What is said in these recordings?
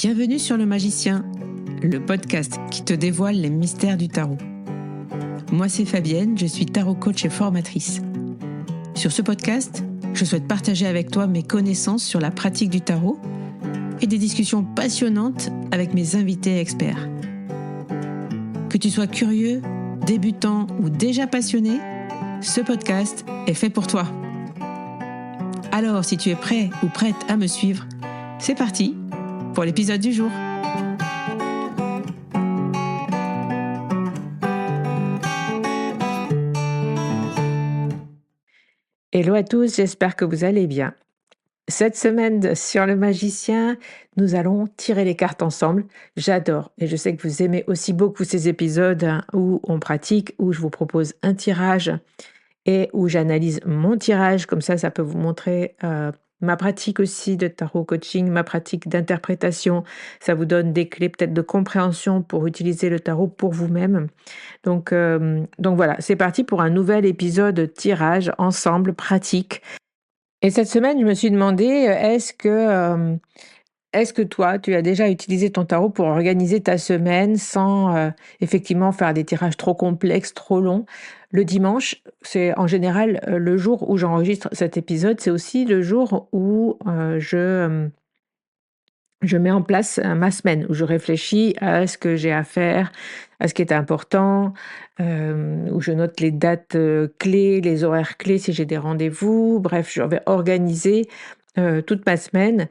Bienvenue sur Le Magicien, le podcast qui te dévoile les mystères du tarot. Moi, c'est Fabienne, je suis tarot coach et formatrice. Sur ce podcast, je souhaite partager avec toi mes connaissances sur la pratique du tarot et des discussions passionnantes avec mes invités experts. Que tu sois curieux, débutant ou déjà passionné, ce podcast est fait pour toi. Alors, si tu es prêt ou prête à me suivre, c'est parti pour l'épisode du jour. Hello à tous, j'espère que vous allez bien. Cette semaine sur Le Magicien, nous allons tirer les cartes ensemble. J'adore et je sais que vous aimez aussi beaucoup ces épisodes où on pratique, où je vous propose un tirage et où j'analyse mon tirage. Comme ça peut vous montrer ma pratique aussi de tarot coaching, ma pratique d'interprétation. Ça vous donne des clés peut-être de compréhension pour utiliser le tarot pour vous-même. Donc voilà, c'est parti pour un nouvel épisode tirage ensemble, pratique. Et cette semaine, je me suis demandé, est-ce que toi, tu as déjà utilisé ton tarot pour organiser ta semaine sans effectivement faire des tirages trop complexes, trop longs? Le dimanche, c'est en général le jour où j'enregistre cet épisode, c'est aussi le jour où je mets en place ma semaine, où je réfléchis à ce que j'ai à faire, à ce qui est important, où je note les dates clés, les horaires clés si j'ai des rendez-vous. Bref, je vais organiser toute ma semaine.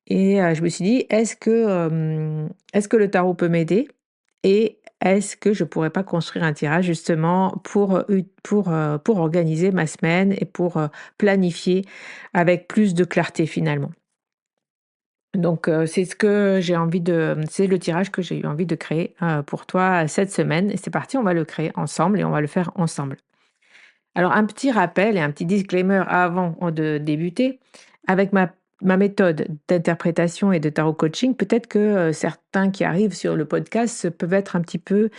Et je me suis dit: «Est-ce que le tarot peut m'aider? Et est-ce que je pourrais pas construire un tirage justement pour organiser ma semaine et pour planifier avec plus de clarté finalement?» Donc c'est le tirage que j'ai eu envie de créer, pour toi cette semaine et c'est parti, on va le créer ensemble et on va le faire ensemble. Alors un petit rappel et un petit disclaimer avant de débuter. Avec ma méthode d'interprétation et de tarot coaching, peut-être que, certains qui arrivent sur le podcast peuvent être un petit peu,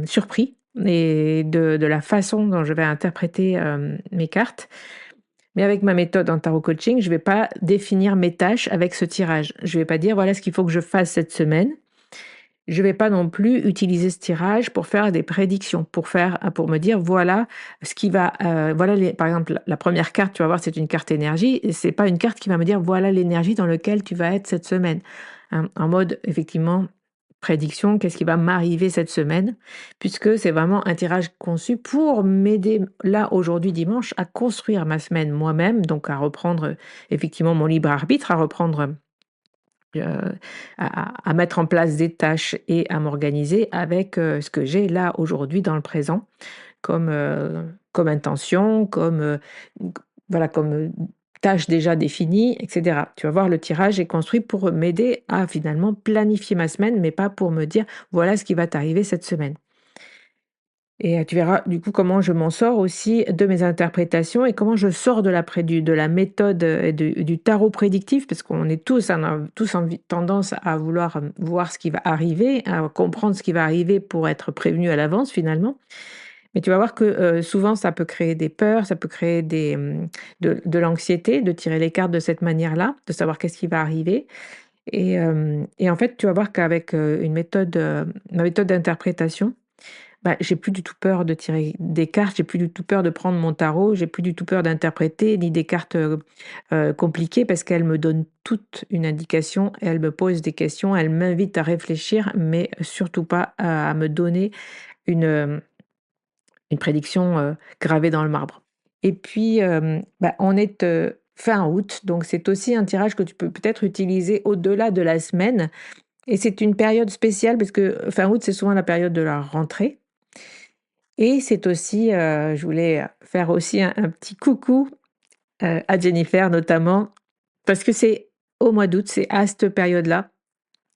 surpris et de la façon dont je vais interpréter, mes cartes. Mais avec ma méthode en tarot coaching, je ne vais pas définir mes tâches avec ce tirage. Je ne vais pas dire: «Voilà ce qu'il faut que je fasse cette semaine». Je ne vais pas non plus utiliser ce tirage pour faire des prédictions, pour me dire: «Voilà ce qui va, voilà les» par exemple, la première carte, tu vas voir, c'est une carte énergie et c'est pas une carte qui va me dire: «Voilà l'énergie dans lequel tu vas être cette semaine». En mode effectivement prédiction, qu'est-ce qui va m'arriver cette semaine? Puisque c'est vraiment un tirage conçu pour m'aider, là, aujourd'hui, dimanche, à construire ma semaine moi-même, donc à reprendre, effectivement mon libre arbitre, à reprendre, heu, à mettre en place des tâches et à m'organiser avec, ce que j'ai là, aujourd'hui, dans le présent, comme intention, voilà, tâche déjà définie et cetera. Tu vas voir, le tirage est construit pour m'aider à finalement planifier ma semaine, mais pas pour me dire: «Voilà ce qui va t'arriver cette semaine». Et tu verras du coup comment je m'en sors aussi de mes interprétations et comment je sors de la méthode, et du tarot prédictif parce qu'on est tous on a tous envie tendance à vouloir, voir ce qui va arriver, à comprendre ce qui va arriver pour être prévenu à l'avance finalement. Mais tu vas voir que, souvent ça peut créer des peurs, ça peut créer de l'anxiété de tirer les cartes de cette manière-là, de savoir qu'est-ce qui va arriver et en fait tu vas voir qu'avec, ma méthode d'interprétation, bah, j'ai plus du tout peur de tirer des cartes, j'ai plus du tout peur de prendre mon tarot, j'ai plus du tout peur d'interpréter ni des cartes, compliquées parce qu'elles me donnent toutes une indication, elles me posent des questions, elles m'invitent à réfléchir, mais surtout pas à me donner une, une prédiction, gravée dans le marbre. Et puis, bah, on est, fin août, donc c'est aussi un tirage que tu peux peut-être utiliser au-delà de la semaine et c'est une période spéciale parce que fin août, c'est souvent la période de la rentrée et c'est aussi, je voulais faire aussi un petit coucou, à Jennifer notamment, parce que c'est au mois d'août, c'est à cette période-là,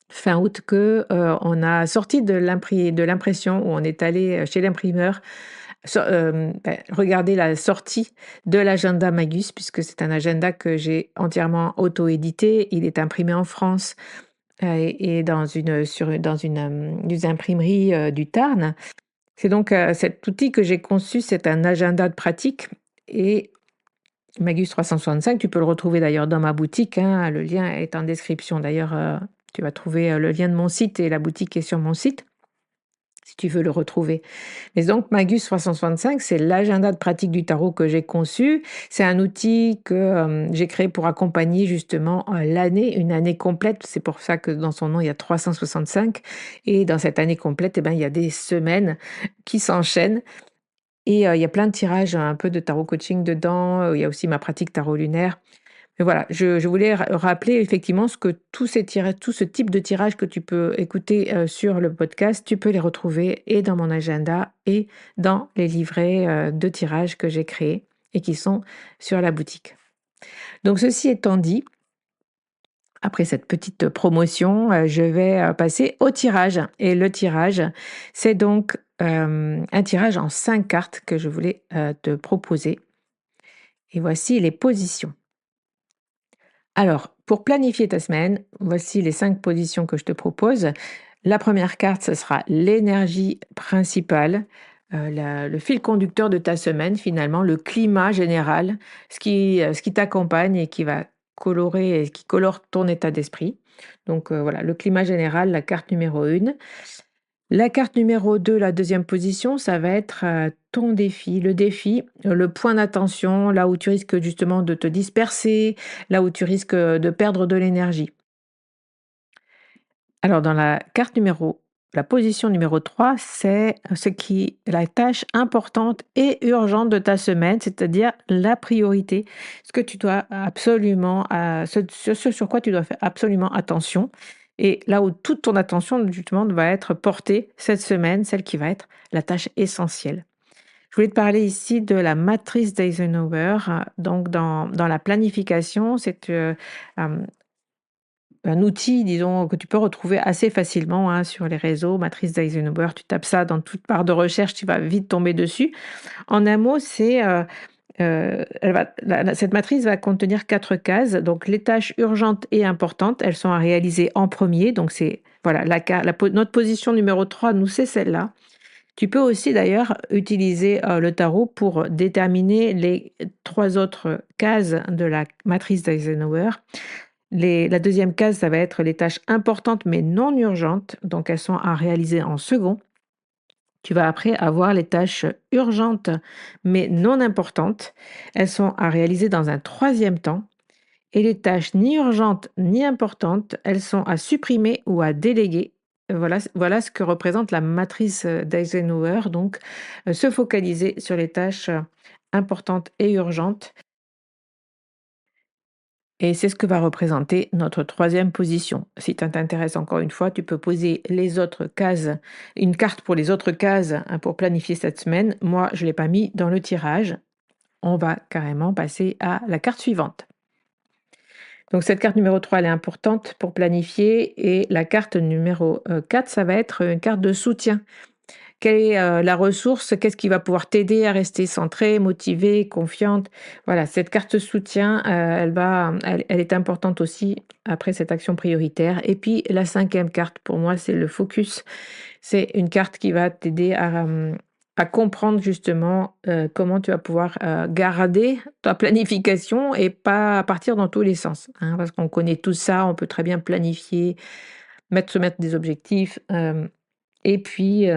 fin août, que, on a sorti de l'impression où on est allé, chez l'imprimeur, regarder la sortie de l'agenda Magus puisque c'est un agenda que j'ai entièrement auto-édité. Il est imprimé en France, et dans une imprimerie, du Tarn. C'est donc, cet outil que j'ai conçu, c'est un agenda de pratique et Magus 365, tu peux le retrouver d'ailleurs dans ma boutique, hein, le lien est en description d'ailleurs, Tu vas trouver le lien de mon site et la boutique est sur mon site si tu veux le retrouver. Mais donc Magus 365, c'est l'agenda de pratique du tarot que j'ai conçu. C'est un outil que j'ai créé pour accompagner justement l'année, une année complète. C'est pour ça que dans son nom, il y a 365. Et dans cette année complète, eh ben, il y a des semaines qui s'enchaînent. Et il y a plein de tirages, un peu de tarot coaching dedans. Il y a aussi ma pratique tarot lunaire. Mais voilà, je voulais rappeler effectivement ce que tous ces tirages, tout ce type de tirage que tu peux écouter sur le podcast, tu peux les retrouver et dans mon agenda et dans les livrets de tirages que j'ai créés et qui sont sur la boutique. Donc ceci étant dit, après cette petite promotion, je vais passer au tirage. Et le tirage, c'est donc un tirage en 5 cartes que je voulais te proposer. Et voici les positions. Alors, pour planifier ta semaine, voici les 5 positions que je te propose. La première carte, ce sera l'énergie principale, le fil conducteur de ta semaine finalement, le climat général, ce qui t'accompagne et qui va colorer et qui colore ton état d'esprit. Donc voilà, le climat général, la carte numéro 1. La carte numéro 2, la deuxième position, ça va être ton défi. Le défi, le point d'attention, là où tu risques justement de te disperser, là où tu risques de perdre de l'énergie. Alors dans la position numéro 3, c'est la tâche importante et urgente de ta semaine, c'est-à-dire la priorité, ce que tu dois absolument, ce sur quoi tu dois faire absolument attention. Et là où toute ton attention justement va être portée cette semaine, celle qui va être la tâche essentielle. Je voulais te parler ici de la matrice d'Eisenhower. Donc dans la planification, c'est un outil, disons, que tu peux retrouver assez facilement hein, sur les réseaux, matrice d'Eisenhower. Tu tapes ça dans toute barre de recherche, tu vas vite tomber dessus. En un mot, cette matrice va contenir 4 cases. Donc, les tâches urgentes et importantes, elles sont à réaliser en premier. Donc, c'est voilà, notre position numéro 3, nous, c'est celle-là. Tu peux aussi d'ailleurs utiliser le tarot pour déterminer les 3 autres cases de la matrice d'Eisenhower. La deuxième case, ça va être les tâches importantes mais non urgentes, donc elles sont à réaliser en second. Tu vas après avoir les tâches urgentes mais non importantes. Elles sont à réaliser dans un troisième temps. Et les tâches ni urgentes ni importantes, elles sont à supprimer ou à déléguer. Voilà ce que représente la matrice d'Eisenhower. Donc, se focaliser sur les tâches importantes et urgentes. Et c'est ce que va représenter notre troisième position. Si ça t'intéresse encore une fois, tu peux poser les autres cases, une carte pour les autres cases hein, pour planifier cette semaine. Moi, je ne l'ai pas mis dans le tirage. On va carrément passer à la carte suivante. Donc cette carte numéro 3, elle est importante pour planifier. Et la carte numéro 4, ça va être une carte de soutien. Quelle est la ressource? Qu'est-ce qui va pouvoir t'aider à rester centrée, motivée, confiante? Voilà, cette carte soutien, elle est importante aussi après cette action prioritaire. Et puis la 5e carte, pour moi, c'est le focus. C'est une carte qui va t'aider à comprendre justement comment tu vas pouvoir garder ta planification et pas partir dans tous les sens. Hein, parce qu'on connaît tout ça, on peut très bien planifier, se mettre des objectifs. Et puis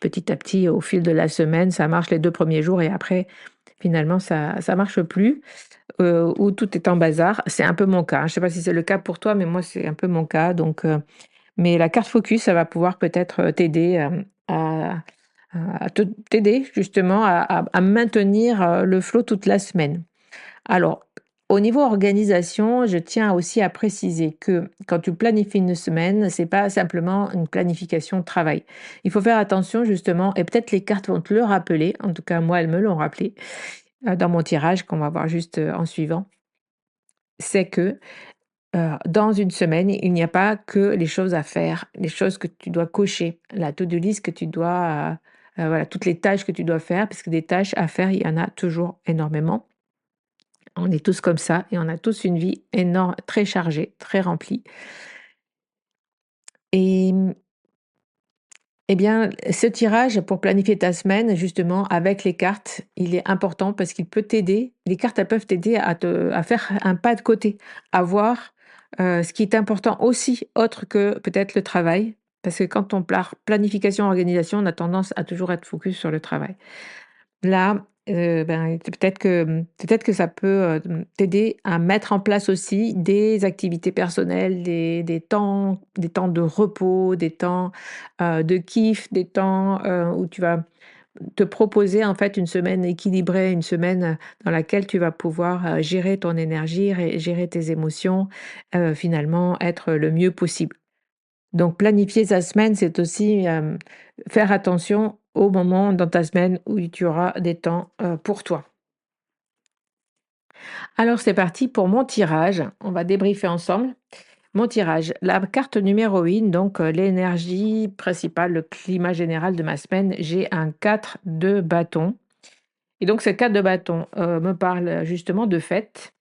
petit à petit, au fil de la semaine, ça marche les 2 premiers jours et après, finalement, ça marche plus, ou tout est en bazar. C'est un peu mon cas, hein. Je sais pas si c'est le cas pour toi, mais moi, c'est un peu mon cas. Donc, mais la carte focus, ça va pouvoir peut-être t'aider t'aider justement à maintenir le flow toute la semaine. Alors, au niveau organisation, je tiens aussi à préciser que quand tu planifies une semaine, c'est pas simplement une planification de travail. Il faut faire attention justement, et peut-être les cartes vont te le rappeler, en tout cas moi elles me l'ont rappelé dans mon tirage qu'on va voir juste en suivant, c'est que dans une semaine, il n'y a pas que les choses à faire, les choses que tu dois cocher, la to-do list que tu dois, voilà, toutes les tâches que tu dois faire, parce que des tâches à faire, il y en a toujours énormément. On est tous comme ça et on a tous une vie énorme, très chargée, très remplie. Et eh bien, ce tirage pour planifier ta semaine, justement, avec les cartes, il est important parce qu'il peut t'aider. Les cartes, elles peuvent t'aider à faire un pas de côté, à voir Ce qui est important aussi, autre que peut-être le travail, parce que quand on planification, organisation, on a tendance à toujours être focus sur le travail. Là, ben, peut-être que ça peut, t'aider à mettre en place aussi des activités personnelles, des temps de repos, des temps, de kiff, des temps, où tu vas te proposer en fait une semaine équilibrée, une semaine, dans laquelle tu vas pouvoir, gérer ton énergie, gérer tes émotions, finalement être le mieux possible. Donc planifier sa semaine, c'est aussi, faire attention aux moments dans ta semaine où tu auras des temps, pour toi. Alors c'est parti pour mon tirage, on va débriefer ensemble. Mon tirage, la carte numéro 1, donc l'énergie principale, le climat général de ma semaine, j'ai un 4 de bâton. Et donc cette carte de bâton, me parle justement de fête.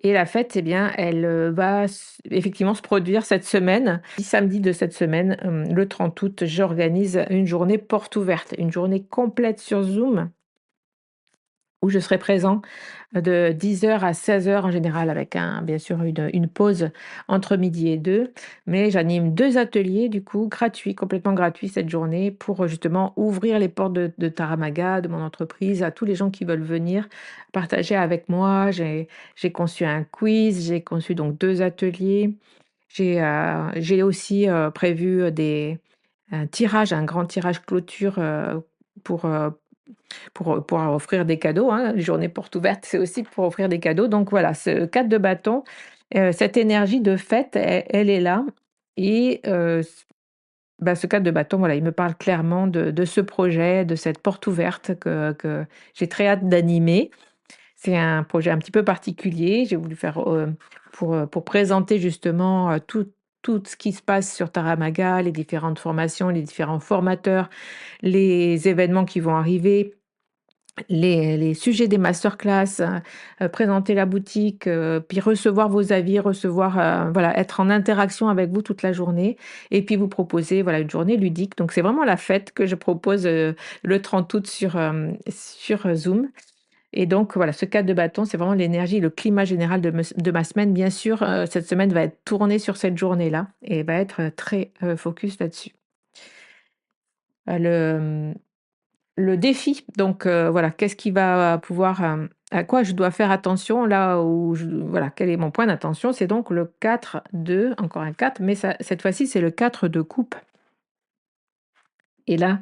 Et la fête, eh bien, elle, va effectivement se produire cette semaine. Samedi de cette semaine, le 30 août, j'organise une journée porte ouverte, une journée complète sur Zoom où je serai présent de 10 heures à 16 heures en général avec bien sûr une pause entre midi et 2. Mais j'anime 2 ateliers du coup gratuits, complètement gratuits cette journée pour, justement ouvrir les portes de Taramaga, de mon entreprise à tous les gens qui veulent venir partager avec moi. J'ai conçu un quiz, j'ai conçu donc 2 ateliers. J'ai aussi, prévu, un tirage, un grand tirage clôture, pour, pouvoir offrir des cadeaux, hein. Les journées portes ouvertes, c'est aussi pour offrir des cadeaux. Donc voilà, ce 4 de bâton, cette énergie de fête, elle est là et bah, ce 4 de bâton, voilà, il me parle clairement de ce projet, de cette porte ouverte que j'ai très hâte d'animer. C'est un projet un petit peu particulier. J'ai voulu faire, pour présenter justement, tout ce qui se passe sur Taramaga, les différentes formations, les différents formateurs, les événements qui vont arriver. Les sujets des masterclass, présenter la boutique, puis recevoir vos avis, recevoir, voilà, être en interaction avec vous toute la journée et puis vous proposer, voilà, une journée ludique. Donc c'est vraiment la fête que je propose, le 30 août sur Zoom et donc voilà, ce cadre de bâton, c'est vraiment l'énergie, le climat général de ma semaine. Bien sûr, cette semaine va être tournée sur cette journée-là et va être, très, focus là-dessus. Le Le défi, donc voilà, qu'est-ce qui va pouvoir, à quoi je dois faire attention là où voilà, quel est mon point d'attention? C'est donc le 4 encore un 4, mais ça cette fois-ci, c'est le 4 de coupe et là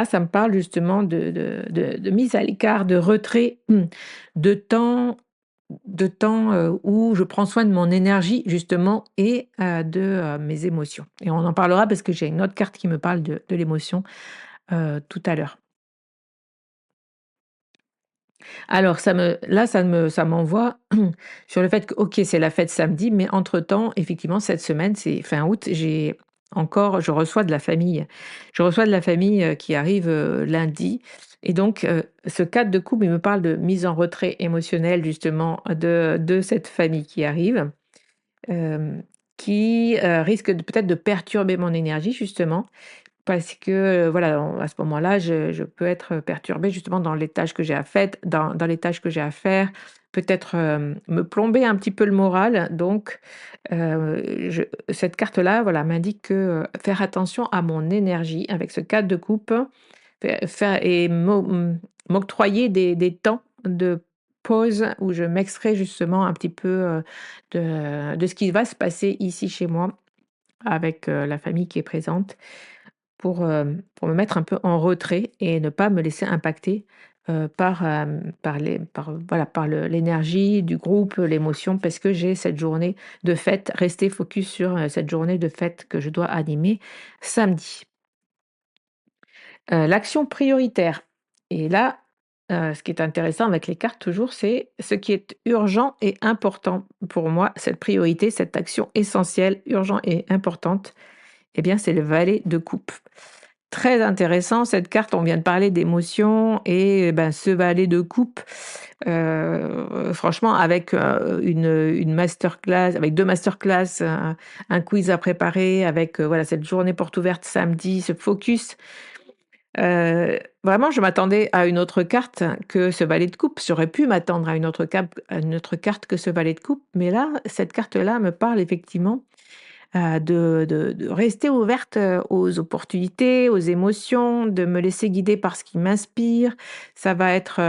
ça me parle justement de mise à l'écart, de retrait, de temps où je prends soin de mon énergie justement et mes émotions et on en parlera parce que j'ai une autre carte qui me parle de l'émotion, tout à l'heure. Alors ça m'envoie sur le fait que, OK, c'est la fête samedi, mais entre-temps, effectivement, cette semaine, c'est fin août, je reçois de la famille. Je reçois de la famille, qui arrive, lundi et donc ce cadre de couple, il me parle de mise en retrait émotionnel justement de cette famille qui arrive, hem, qui, risque de peut-être de perturber mon énergie justement. Parce que, voilà, à ce moment-là, je peux être perturbée justement dans les tâches que j'ai à faites dans les tâches que j'ai à faire, peut-être, me plomber un petit peu le moral. Donc, je cette carte-là, voilà, m'indique que, faire attention à mon énergie avec ce cadre de coupe, faire et m'octroyer des temps de pause où je m'extrais justement un petit peu, de ce qui va se passer ici chez moi avec, la famille qui est présente pour me mettre un peu en retrait et ne pas me laisser impacter, par l'énergie du groupe, l'émotion parce que j'ai cette journée de fête, rester focus sur, cette journée de fête que je dois animer samedi. L'action prioritaire et là, ce qui est intéressant avec les cartes toujours, c'est ce qui est urgent et important pour moi, cette priorité, cette action essentielle, urgente et importante, eh bien, c'est le valet de coupe. Très intéressant cette carte, on vient de parler d'émotions et ben, ce valet de coupe, franchement avec, une masterclass, avec 2 masterclass, un quiz à préparer avec, voilà cette journée porte ouverte samedi, ce focus, Vraiment, je m'attendais à une autre carte que ce valet de coupe. J'aurais pu m'attendre à une autre carte que ce valet de coupe, mais là, cette carte-là me parle effectivement, de rester ouverte, aux opportunités, aux émotions, de me laisser guider par ce qui m'inspire. Ça va être,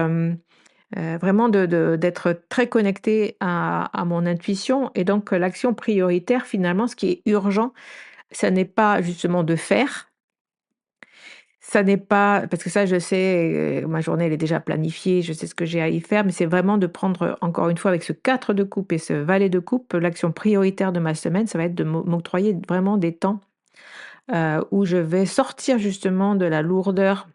vraiment d'être très connectée à mon intuition et donc l'action prioritaire finalement, ce qui est urgent, ça n'est pas justement de faire, ça n'est pas parce que ça je sais, ma journée elle est déjà planifiée, je sais ce que j'ai à y faire, mais c'est vraiment de prendre, encore une fois avec ce 4 de coupe et ce valet de coupe, l'action prioritaire de ma semaine, ça va être de m'octroyer vraiment des temps, où je vais sortir justement de la lourdeur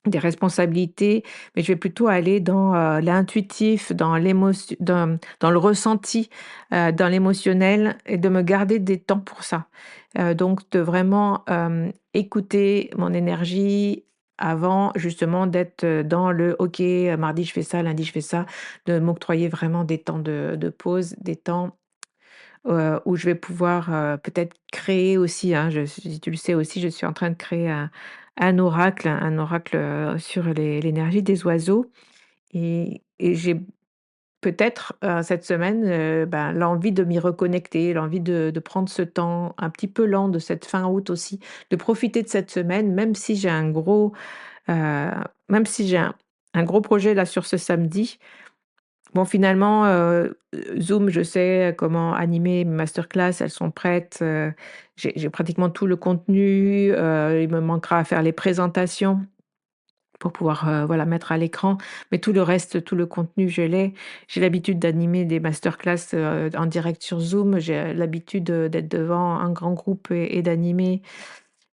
des responsabilités, mais je vais plutôt aller dans, l'intuitif, dans l'émotion dans le ressenti, dans l'émotionnel et de me garder des temps pour ça. Donc de vraiment, écouter mon énergie avant justement d'être, dans le: «OK, mardi je fais ça, lundi je fais ça», de m'octroyer vraiment des temps de pause, des temps où je vais pouvoir, peut-être créer aussi, hein, je suis tu le sais aussi, je suis en train de créer un oracle, sur l'énergie des oiseaux et j'ai peut-être, cette semaine, ben, l'envie de m'y reconnecter, l'envie de prendre ce temps un petit peu lent de cette fin août aussi, de profiter de cette semaine, heu, même si j'ai un gros projet là sur ce samedi. Bon finalement, Zoom, je sais comment animer mes masterclass, elles sont prêtes, j'ai pratiquement tout le contenu, il me manquera à faire les présentations pour pouvoir, voilà, mettre à l'écran, mais tout le reste, tout le contenu, je l'ai. J'ai l'habitude d'animer des masterclass, en direct sur Zoom, j'ai l'habitude, d'être devant un grand groupe et d'animer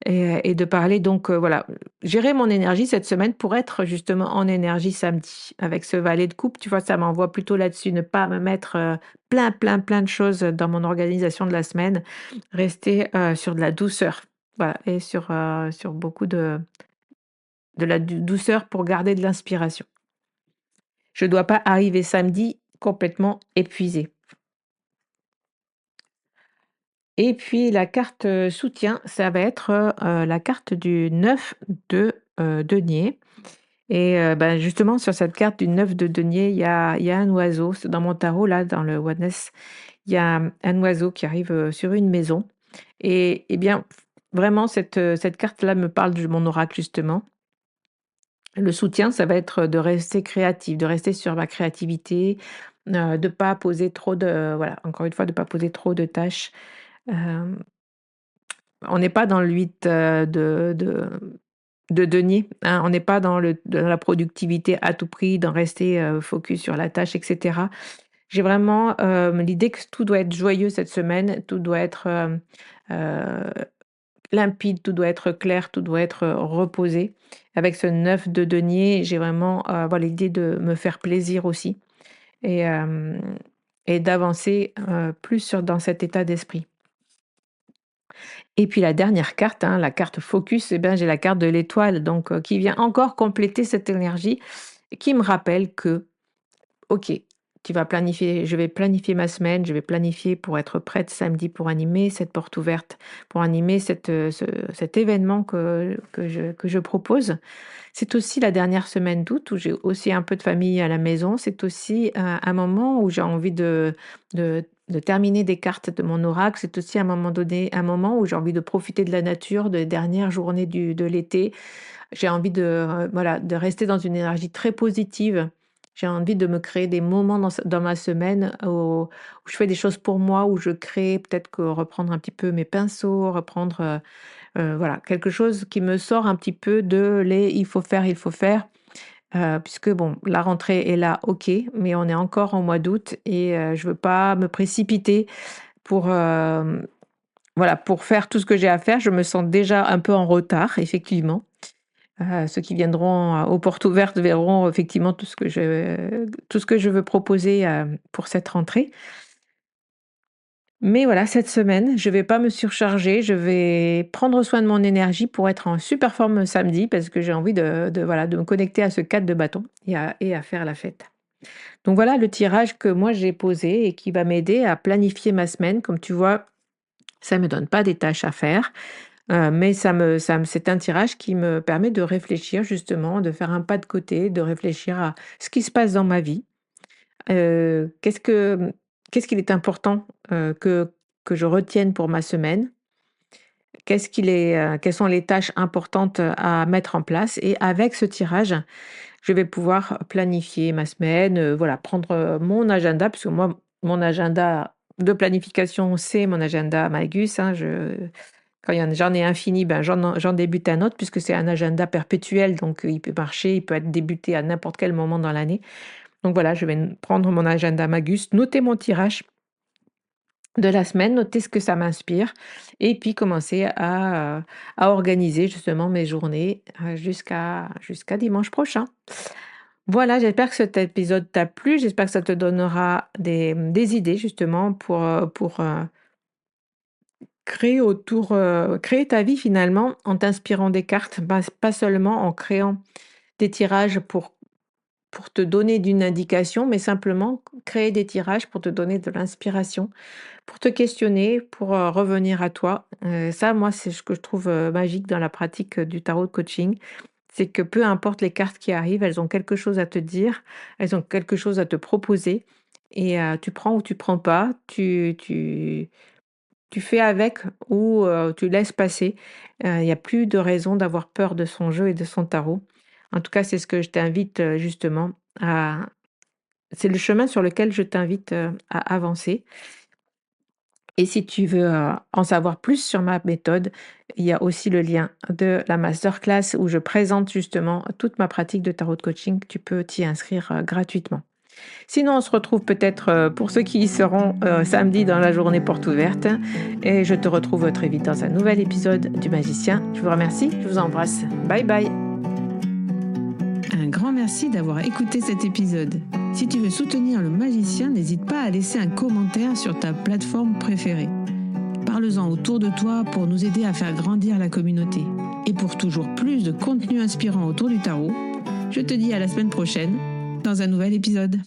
et de parler donc voilà, gérer mon énergie cette semaine pour être justement en énergie samedi. Avec ce valet de coupe, tu vois, ça m'envoie plutôt là-dessus, ne pas me mettre, plein, plein, plein de choses dans mon organisation de la semaine, rester, sur de la douceur. Voilà et sur beaucoup de la douceur pour garder de l'inspiration. Je dois pas arriver samedi complètement épuisée. Et puis la carte, soutien, ça va être, la carte du 9 de, denier. Et bah, justement sur cette carte du 9 de denier, il y a un oiseau, c'est dans mon tarot là, dans le Oneness, il y a, un oiseau qui arrive, sur une maison et bien, vraiment cette carte-là me parle de mon oracle justement. Le soutien, ça va être de rester créatif, de rester sur ma créativité, de pas poser trop de voilà, encore une fois, de pas poser trop de tâches. Hem, on n'est pas dans le 8, de denier, hein, on n'est pas dans la productivité à tout prix, dans rester, focus sur la tâche et cetera. J'ai vraiment, l'idée que tout doit être joyeux cette semaine, tout doit être, limpide, tout doit être clair, tout doit être, reposé. Avec ce 9 de denier, j'ai vraiment, voilà, l'idée de me faire plaisir aussi et hem et d'avancer, plus dans cet état d'esprit. Et puis la dernière carte, hein, la carte focus, eh bien, j'ai la carte de l'étoile donc qui vient encore compléter cette énergie, et qui me rappelle que OK, je vais planifier ma semaine, je vais planifier pour être prête samedi pour animer cette porte ouverte, pour animer cet événement que je propose. C'est aussi la dernière semaine d'août où j'ai aussi un peu de famille à la maison. C'est aussi un moment où j'ai envie de terminer des cartes de mon oracle. C'est aussi à un moment donné, un moment où j'ai envie de profiter de la nature, des dernières journées de l'été. J'ai envie voilà, de rester dans une énergie très positive. J'ai envie de me créer des moments dans ma semaine où je fais des choses pour moi, où je crée, peut-être que reprendre un petit peu mes pinceaux, reprendre voilà, quelque chose qui me sort un petit peu de les il faut faire, puisque bon, la rentrée est là, OK, mais on est encore en mois d'août et je veux pas me précipiter pour, voilà, pour faire tout ce que j'ai à faire. Je me sens déjà un peu en retard, effectivement. Ceux qui viendront, aux portes ouvertes verront effectivement tout ce que je veux proposer, pour cette rentrée. Mais voilà, cette semaine, je vais pas me surcharger, je vais prendre soin de mon énergie pour être en super forme samedi parce que j'ai envie voilà, de me connecter à ce 4 de bâton et à faire la fête. Donc voilà le tirage que moi j'ai posé et qui va m'aider à planifier ma semaine. Comme tu vois, ça me donne pas des tâches à faire. Mais c'est un tirage qui me permet de réfléchir justement, de faire un pas de côté, de réfléchir à ce qui se passe dans ma vie. Heu, qu'est-ce que qu'est-ce qu'il est important, que je retienne pour ma semaine? Quelles sont les tâches importantes, à mettre en place? Et avec ce tirage, je vais pouvoir planifier ma semaine, voilà, prendre, mon agenda, parce que moi, mon agenda de planification, c'est mon agenda Magus, hein. Quand j'en ai un fini, ben, j'en débute un autre puisque c'est un agenda perpétuel, donc il peut marcher, il peut être débuté à n'importe quel moment dans l'année. Donc voilà, je vais prendre mon agenda Magus, noter mon tirage de la semaine, noter ce que ça m'inspire et puis commencer à organiser justement mes journées, jusqu'à dimanche prochain. Voilà, j'espère que cet épisode t'a plu, j'espère que ça te donnera des idées justement pour créer ta vie finalement en t'inspirant des cartes, pas seulement en créant des tirages pour te donner d'une indication, mais simplement créer des tirages pour te donner de l'inspiration, pour te questionner, pour, revenir à toi. Ça, moi, c'est ce que je trouve, magique dans la pratique, du tarot de coaching. C'est que peu importe les cartes qui arrivent, elles ont quelque chose à te dire, elles ont quelque chose à te proposer et tu prends ou tu prends pas, tu fais avec ou tu laisses passer. Il y a plus de raison d'avoir peur de son jeu et de son tarot. En tout cas, c'est ce que je t'invite, justement à c'est le chemin sur lequel je t'invite, à avancer et si tu veux, en savoir plus sur ma méthode, il y a aussi le lien de la masterclass où je présente justement toute ma pratique de tarot de coaching. Tu peux t'y inscrire, gratuitement. Sinon, on se retrouve peut-être, pour ceux qui y seront, samedi dans la journée porte ouverte et je te retrouve très vite dans un nouvel épisode du Magicien. Je vous remercie, je vous embrasse. Bye bye. Un grand merci d'avoir écouté cet épisode. Si tu veux soutenir le magicien, n'hésite pas à laisser un commentaire sur ta plateforme préférée. Parle-en autour de toi pour nous aider à faire grandir la communauté. Et pour toujours plus de contenu inspirant autour du tarot, je te dis à la semaine prochaine dans un nouvel épisode.